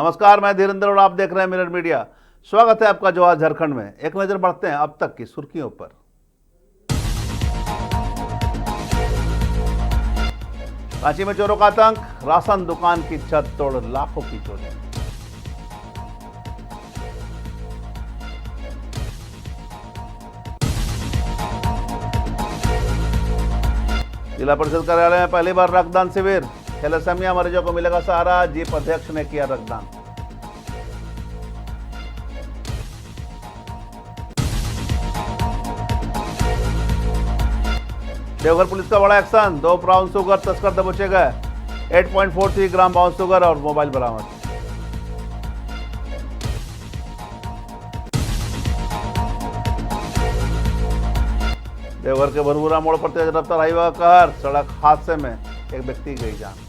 नमस्कार, मैं धीरेन्द्र और आप देख रहे हैं मिरर मीडिया। स्वागत है आपका जवाहर झारखंड में। एक नजर बढ़ते हैं अब तक की सुर्खियों पर। रांची में चोरों का आतंक, राशन दुकान की छत तोड़ लाखों की चोरी। जिला परिषद कार्यालय में पहली बार रक्तदान शिविर, थैलेसीमिया मरीजों को मिलेगा सहारा, जीप अध्यक्ष ने किया रक्तदान। देवघर पुलिस का बड़ा एक्शन, 2 ब्राउन शुगर तस्कर दबोचे गए, 8.43 ग्राम ब्राउन शुगर और मोबाइल बरामद। देवघर के भरभूरा मोड़ पर तेज रफ्तार हाईवे का कहर, सड़क हादसे में एक व्यक्ति की गई जान।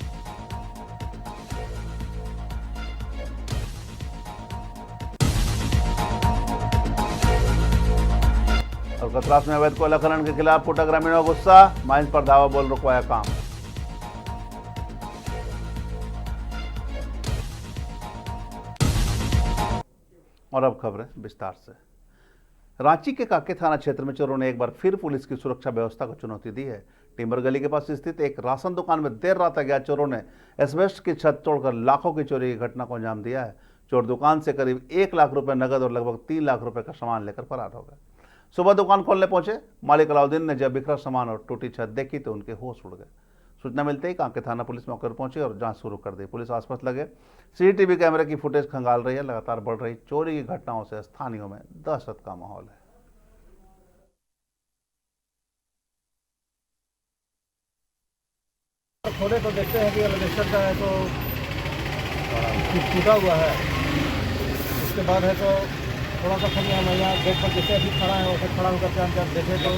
और कतरास में अवैध कोयला खनन के खिलाफ फूटा ग्रामीणों का गुस्सा, माइंस पर धावा बोल रुकवाया काम। और अब खबरें विस्तार से। रांची के काके थाना क्षेत्र में चोरों ने एक बार फिर पुलिस की सुरक्षा व्यवस्था को चुनौती दी है। टिम्बर गली के पास स्थित एक राशन दुकान में देर रात अज्ञात चोरों ने एस्बेस्टस की छत तोड़कर लाखों की चोरी की घटना को अंजाम दिया है। चोर दुकान से करीब 1 लाख रुपए नगद और लगभग 3 लाख रुपए का सामान लेकर फरार हो गए। सुबह दुकान खोलने पहुंचे मालिक अलाउद्दीन ने जब बिखरा सामान और टूटी छत देखी तो उनके होश उड़ गए। सूचना मिलते ही कांके थाना पुलिस मौके पर पहुंची और जांच शुरू कर दी। पुलिस आसपास लगे सीसीटीवी कैमरे की फुटेज खंगाल रही है। लगातार बढ़ रही चोरी की घटनाओं से स्थानीयों में दहशत का माहौल है। खोले तो देखते हैं कि एलिवेशन का है तो टूटा हुआ है। उसके बाद है तो थोड़ा सा खड़ी हम यहाँ गेट पर जैसे अभी खड़ा है वैसे खड़ा होकर के हम जब देखे तो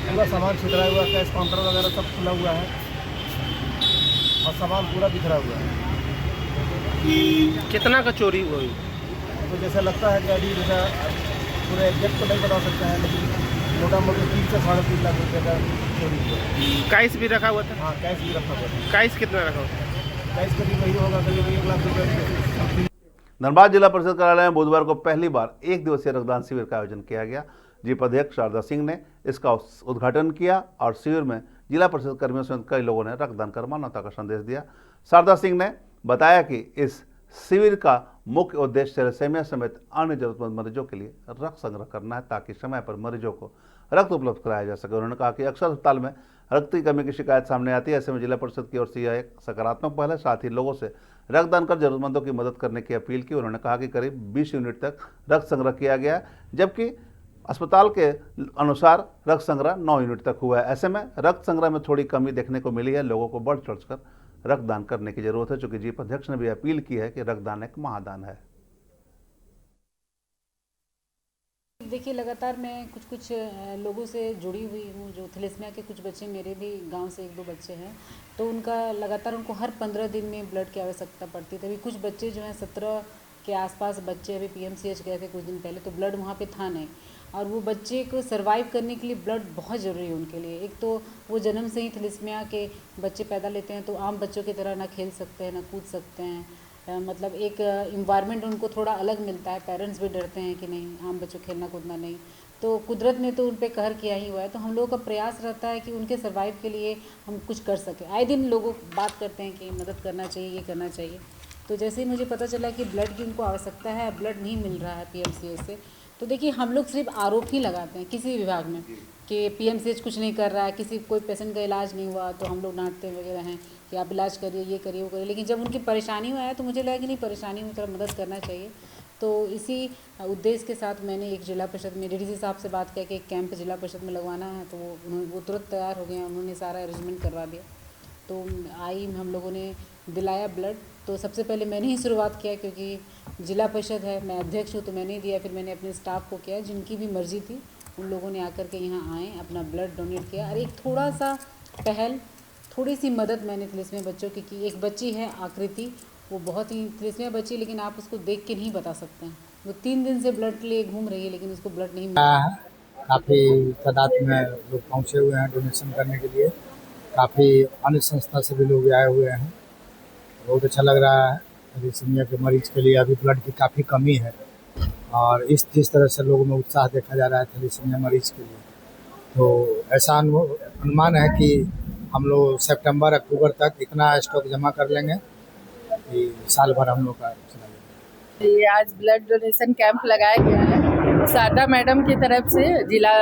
पूरा सामान छितरा हुआ, कैश काउंटर वगैरह सब खुला हुआ है और सामान पूरा बिखरा हुआ है। कितना का चोरी हुई? तो जैसे लगता है कि अभी जैसा पूरे एग्जैक्ट तो नहीं बता सकते हैं, लेकिन मोटा मोटी 3 से 3.5 लाख रुपये का चोरी हुआ। कैश भी रखा हुआ था? हाँ, कैश भी रखा हुआ था। कैश कितना रखा हुआ था? कैश करीब वही होगा, करीब 1 लाख रुपये। धनबाद जिला परिषद कार्यालय में बुधवार को पहली बार 1 दिवसीय रक्तदान शिविर का आयोजन किया गया। जीप अध्यक्ष शारदा सिंह ने इसका उद्घाटन किया और शिविर में जिला परिषद कर्मियों समेत कई लोगों ने रक्तदान कर मानवता का संदेश दिया। शारदा सिंह ने बताया कि इस शिविर का मुख्य उद्देश्य थैलेसीमिया समेत अन्य जरूरतमंद मरीजों के लिए रक्त संग्रह करना है ताकि समय पर मरीजों को रक्त उपलब्ध कराया जा सके। उन्होंने कहा कि अक्सर अस्पताल में रक्त की कमी की शिकायत सामने आती है। ऐसे में जिला परिषद की ओर से यह एक सकारात्मक पहल है। साथ ही लोगों से रक्तदान कर जरूरतमंदों की मदद करने की अपील की। उन्होंने कहा कि करीब 20 यूनिट तक रक्त संग्रह किया गया, जबकि अस्पताल के अनुसार रक्त संग्रह 9 यूनिट तक हुआ है। ऐसे में रक्त संग्रह में थोड़ी कमी देखने को मिली है। लोगों को बढ़ चढ़कर रक्तदान करने की जरूरत है, चूंकि जीप अध्यक्ष ने भी अपील की है कि रक्तदान एक महादान है। देखिए, लगातार मैं कुछ लोगों से जुड़ी हुई हूँ। जो थैलेसीमिया के कुछ बच्चे, मेरे भी गांव से 1-2 बच्चे हैं, तो उनका लगातार उनको हर 15 दिन में ब्लड की आवश्यकता पड़ती थी। अभी कुछ बच्चे जो हैं 17 के आसपास बच्चे अभी पीएमसीएच गए थे कुछ दिन पहले, तो ब्लड वहाँ पे था नहीं। और वो बच्चे को सर्वाइव करने के लिए ब्लड बहुत ज़रूरी है उनके लिए। एक तो वो जन्म से ही थैलेसीमिया के बच्चे पैदा लेते हैं, तो आम बच्चों की तरह ना खेल सकते हैं, ना कूद सकते हैं। मतलब एक इन्वायरमेंट उनको थोड़ा अलग मिलता है। पेरेंट्स भी डरते हैं कि नहीं, आम बच्चों खेलना कूदना नहीं। तो कुदरत ने तो उन पर कहर किया ही हुआ है। तो हम लोगों का प्रयास रहता है कि उनके सर्वाइव के लिए हम कुछ कर सकें। आए दिन लोग बात करते हैं कि मदद करना चाहिए, ये करना चाहिए। तो जैसे ही मुझे पता चला कि ब्लड की उनको आवश्यकता है, ब्लड नहीं मिल रहा है पीएमसीएच से, तो देखिए हम लोग सिर्फ आरोप ही लगाते हैं किसी विभाग में कि पीएमसीएच कुछ नहीं कर रहा है, किसी कोई पेशेंट का इलाज नहीं हुआ तो हम लोग डांटते वगैरह हैं कि आप इलाज करिए, ये करिए, वो करिए। लेकिन जब उनकी परेशानी में आया तो मुझे लगा कि नहीं, परेशानी में थोड़ा मदद करना चाहिए। तो इसी उद्देश्य के साथ मैंने एक जिला परिषद में डीडीसी साहब से बात किया कि एक कैंप जिला परिषद में लगवाना है, तो वो तुरंत तैयार हो गए हैं। उन्होंने सारा अरेंजमेंट करवा दिया। तो आई हम लोगों ने दिलाया ब्लड। तो सबसे पहले मैंने ही शुरुआत किया, क्योंकि जिला परिषद है, मैं अध्यक्ष हूँ, तो मैंने ही दिया। फिर मैंने अपने स्टाफ को किया, जिनकी भी मर्जी थी उन लोगों ने आकर के यहाँ आए, अपना ब्लड डोनेट किया। और एक थोड़ा सा पहल, थोड़ी सी मदद मैंने थैलेसीमिया बच्चों की की। एक बच्ची है आकृति, वो बहुत ही थैलेसीमिया बच्ची, लेकिन आप उसको देख के नहीं बता सकते हैं। वो 3 दिन से ब्लड के लिए घूम रही है, लेकिन उसको ब्लड नहीं मिला है। काफ़ी तादाद में लोग पहुँचे हुए हैं डोनेशन करने के लिए। काफ़ी अन्य संस्था से भी लोग आए हुए हैं। बहुत अच्छा लग रहा है। थैलेसीमिया के मरीज के लिए अभी ब्लड की काफ़ी कमी है और जिस तरह से लोगों में उत्साह देखा जा रहा है थैलेसीमिया मरीज के लिए, तो ऐसा अनुमान है कि हम लोग सितंबर अक्टूबर तक इतना स्टॉक जमा कर लेंगे कि साल भर हम लोग का चलाएंगे। ये आज ब्लड डोनेशन कैंप लगाया गया है शारदा मैडम की तरफ से जिला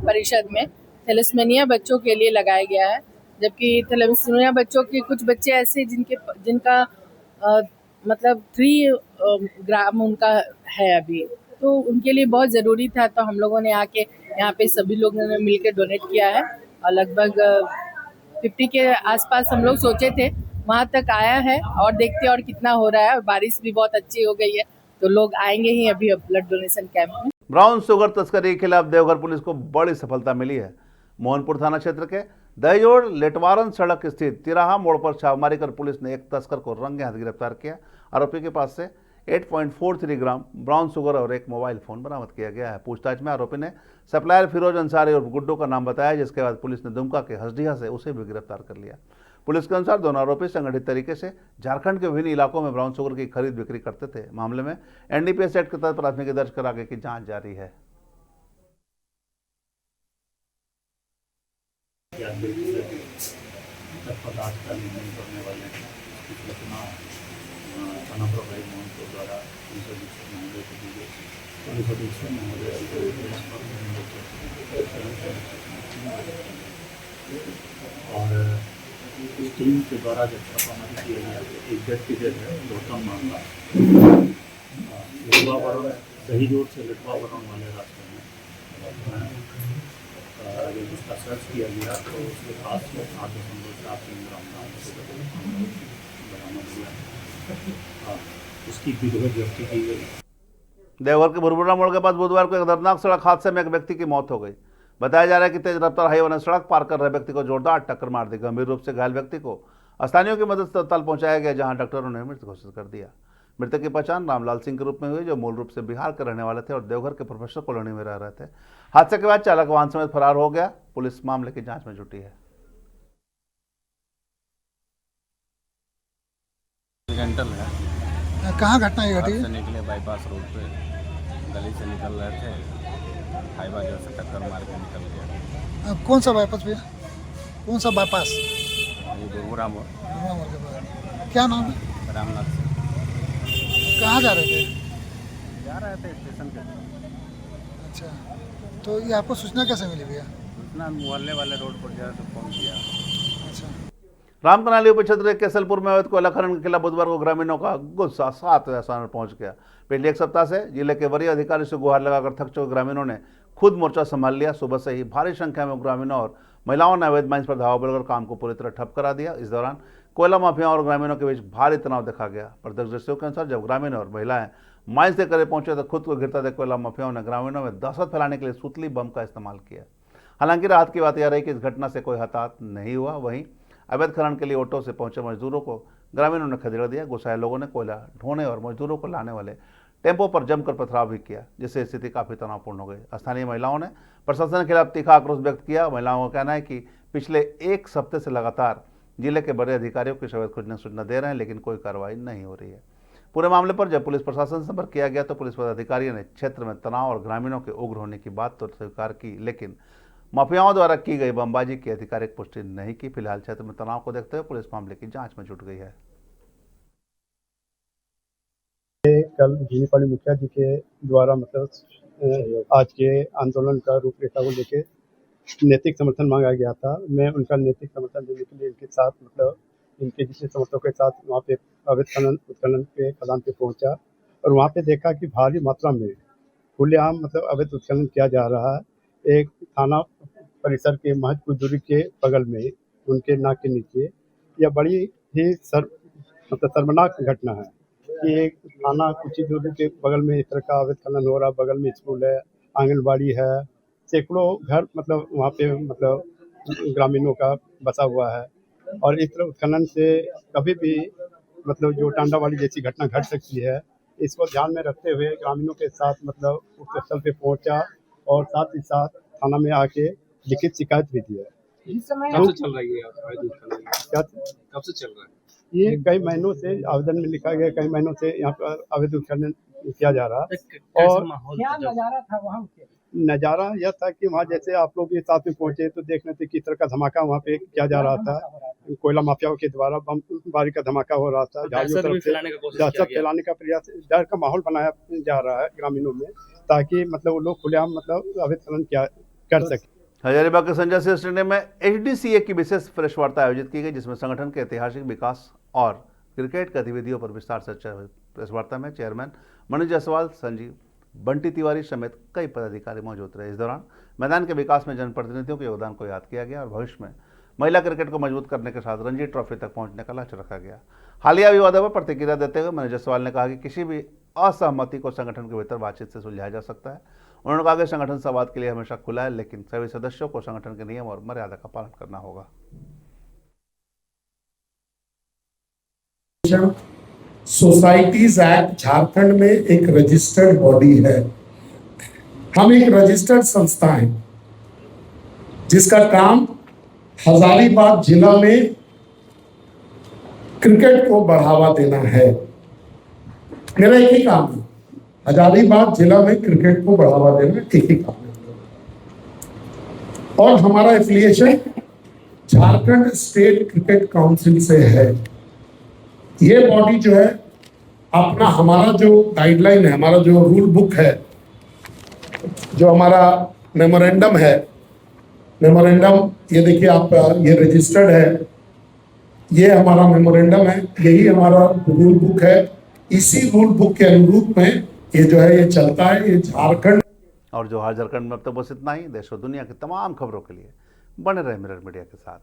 परिषद में थैलेसीमिया बच्चों के लिए लगाया गया है, जबकि थैलेसीमिया बच्चों के कुछ बच्चे ऐसे जिनका मतलब 3 ग्राम उनका है अभी, तो उनके लिए बहुत ज़रूरी था। तो हम लोगों ने आके यहाँ पे सभी लोगों ने मिलकर डोनेट किया है और लगभग 50 के आसपास हम लोग सोचे थे, वहाँ तक आया है और देखते हैं और कितना हो रहा है। और बारिश भी बहुत अच्छी हो गई है तो लोग आएंगे ही अभी ब्लड डोनेशन कैंप में। ब्राउन शुगर तस्करी के खिलाफ देवघर पुलिस को बड़ी सफलता मिली है। मोहनपुर थाना क्षेत्र के दहीजोड़ लेटवारन सड़क स्थित तिराहा मोड़ पर छापेमारी कर पुलिस ने एक तस्कर को रंगे हाथ गिरफ्तार किया। आरोपी के पास से 8.43 ग्राम ब्राउन शुगर और एक मोबाइल फोन बरामद किया गया है। पूछताछ में आरोपी ने सप्लायर फिरोज अंसारी और गुड्डू का नाम बताया, जिसके बाद पुलिस ने दुमका के हसडीहा से उसे भी गिरफ्तार कर लिया। पुलिस के अनुसार दोनों आरोपी संगठित तरीके से झारखंड के विभिन्न इलाकों में ब्राउन शुगर की खरीद बिक्री करते थे। मामले में एनडीपीएस एक्ट के तहत प्राथमिकी दर्ज कर आगे की जांच जारी है। पदार्थ का निर्माण करने वाले सूचना थाना प्रभारी मोहनपुर द्वारा पुलिस अधीक्षक महोदय को दी गई। पुलिस अधीक्षक महोदय और इस टीम के द्वारा जब छापामारी किया गया तो एक व्यक्ति जो है गौतम मामला लेटवावरण दहीजोड़ से लेटवावरण वाले रास्ते में जब उसका सर्च किया गया तो उसके पास में 8.43 ग्राम बरामद हुआ। उसकी विधिवत जब्ती की गई। देवघर के भुरभुरा मोड़ के पास बुधवार को एक दर्दनाक सड़क हादसे में एक व्यक्ति की मौत हो गई। बताया जा रहा है कि तेज रफ्तार हाईवे ने सड़क पार कर रहे व्यक्ति को जोरदार टक्कर मार दी। गंभीर रूप से घायल व्यक्ति को स्थानीयों की मदद से अस्पताल पहुंचाया गया, जहां डॉक्टरों ने मृत घोषित कर दिया। मृतक की पहचान रामलाल सिंह के रूप में हुई, जो मूल रूप से बिहार के रहने वाले थे और देवघर के प्रोफेसर कॉलोनी में रह रहे थे। हादसे के बाद चालक वाहन समेत फरार हो गया। पुलिस मामले की जांच में जुटी है। एक्सीडेंटल है। कहाँ घटना ये घटी? से निकले बाईपास रोड पे, गली से निकल रहे थे, हाईवा जो से टक्कर मार के निकल गया। कौन सा बाईपास भैया? कौन सा बाईपास? ये बुरबुरा मोड़। क्या नाम है? रामनाथ सिंह। कहाँ जा रहे थे? जा रहे थे स्टेशन के तरफ। अच्छा, तो ये आपको सूचना कैसे मिली भैया? सूचना मोहल्ले वाले रोड पर जो है तो फोन किया। अच्छा। रामकनाली उपक्षेत्र के केसलपुर में अवैध कोयला खनन के खिलाफ बुधवार को ग्रामीणों का गुस्सा 7वें स्थान पर पहुंच गया। पिछले एक सप्ताह से जिले के वरीय अधिकारी से गुहार लगाकर थक चुके ग्रामीणों ने खुद मोर्चा संभाल लिया। सुबह से ही भारी संख्या में ग्रामीणों और महिलाओं ने अवैध माइंस पर धावा बोलकर काम को पूरी तरह ठप करा दिया। इस दौरान कोयला माफियाओं और ग्रामीणों के बीच भारी तनाव देखा गया। प्रत्यक्षदर्शियों के अनुसार जब ग्रामीण और महिलाएं माइंस के करीब पहुंचे तो खुद को गिरता देख कोयला माफियाओं ने ग्रामीणों में दहशत फैलाने के लिए सुतली बम का इस्तेमाल किया। हालांकि राहत की बात यह रही कि इस घटना से कोई हताहत नहीं हुआ। वहीं अवैध खनन के लिए ऑटो से पहुंचे मजदूरों को ग्रामीणों ने खदेड़ दिया। गुस्साए लोगों ने कोयला ढोने और मजदूरों को लाने वाले टेम्पो पर जमकर पथराव भी किया, जिससे स्थिति काफी तनावपूर्ण हो गई। स्थानीय महिलाओं ने प्रशासन के खिलाफ तीखा आक्रोश व्यक्त किया। महिलाओं का कहना है कि पिछले एक हफ्ते से लगातार जिले के बड़े अधिकारियों की अवैध खोजने की सूचना दे रहे हैं, लेकिन कोई कार्रवाई नहीं हो रही है। पूरे मामले पर जब पुलिस प्रशासन से संपर्क किया गया तो पुलिस पदाधिकारियों ने क्षेत्र में तनाव और ग्रामीणों के उग्र होने की बात तो स्वीकार की, लेकिन माफियाओं द्वारा की गई बमबाजी की आधिकारिक पुष्टि नहीं की। फिलहाल क्षेत्र में तनाव को देखते हुए पुलिस मामले की जांच में जुट गई है। कल जीनीपाली मुखिया जी के द्वारा मतलब आज के आंदोलन का रूपरेखा को लेके नैतिक समर्थन मांगा गया था। मैं उनका नैतिक समर्थन देने के लिए इनके साथ मतलब इनके जितने समर्थकों के साथ वहाँ पे अवैध खनन उत्खनन के खदान पे पहुंचा और वहाँ पे देखा कि भारी मात्रा में खुलेआम मतलब अवैध उत्खनन किया जा रहा है। एक थाना परिसर के महज कुछ दूरी के बगल में उनके नाक के नीचे यह बड़ी ही शर्मनाक घटना है कि एक थाना कुछ ही दूरी के बगल में इस तरह का अवैध खनन हो रहा। बगल में स्कूल है, आंगनबाड़ी है, सैकड़ों घर मतलब वहाँ पे मतलब ग्रामीणों का बसा हुआ है। और इस तरह उत्खनन से कभी भी मतलब जो टांडा वाली जैसी घटना घट सकती है, इसको ध्यान में रखते हुए ग्रामीणों के साथ मतलब उस स्थल पे पहुंचा और साथ ही साथ थाना में आके लिखित शिकायत भी दी है। कब से चल रही है? क्या कब से चल रहा है? ये कई महीनों से आवेदन में लिखा गया, कई महीनों से यहाँ पर आवेदन करने किया जा रहा है। और क्या नज़ारा था वहाँ के? नज़ारा यह था कि वहाँ जैसे आप लोग भी साथ में पहुंचे तो देख रहे थे किस तरह का धमाका वहाँ पे किया जा रहा था। कोयला माफियाओं के द्वारा बम बारी का धमाका हो रहा था। झाड़ियों तरफ से दहशत फैलाने का प्रयास, डर का माहौल बनाया जा रहा है ग्रामीणों में, ताकि मतलब वो लोग खुलेआम मतलब अवैध खनन कर सके। हजारीबाग के संजय सिंह स्टेडियम में HDCA की विशेष प्रेस वार्ता आयोजित की गई, जिसमें संगठन के ऐतिहासिक विकास और क्रिकेट गतिविधियों पर विस्तार से चर्चा हुई। प्रेस वार्ता में चेयरमैन मनीष जायसवाल, संजीव, बंटी तिवारी समेत कई पदाधिकारी मौजूद रहे। इस दौरान मैदान के विकास में जनप्रतिनिधियों के योगदान को याद किया गया और भविष्य में महिला क्रिकेट को मजबूत करने के साथ रणजी ट्रॉफी तक पहुंचने का लक्ष्य रखा गया। हालिया विवादों पर प्रतिक्रिया देते हुए मनीष जायसवाल ने कहा कि किसी भी असहमति को संगठन के भीतर बातचीत से सुलझाया जा सकता है। उन्होंने कहा कि संगठन संवाद के लिए हमेशा खुला है, लेकिन सभी सदस्यों को संगठन के नियम और मर्यादा का पालन करना होगा। सोसाइटीज एक्ट झारखंड में एक रजिस्टर्ड बॉडी है। हम एक रजिस्टर्ड संस्था है जिसका काम हजारीबाग जिला में क्रिकेट को बढ़ावा देना है। मेरा एक ही काम है, हजारीबाग जिला में क्रिकेट को बढ़ावा देना, एक ही काम है। और हमारा affiliation Jharkhand state cricket council से है। ये बॉडी जो है अपना, हमारा जो गाइडलाइन है, हमारा जो रूल बुक है, जो हमारा मेमोरेंडम है, मेमोरेंडम ये देखिए आप, ये रजिस्टर्ड है, ये हमारा मेमोरेंडम है, यही हमारा रूल बुक है। इसी रूल बुक के अनुरूप में ये जो है ये चलता है। ये झारखंड और जो झारखंड में अब तक बस इतना ही। देश और दुनिया की तमाम खबरों के लिए बने रहे मिरर मीडिया के साथ।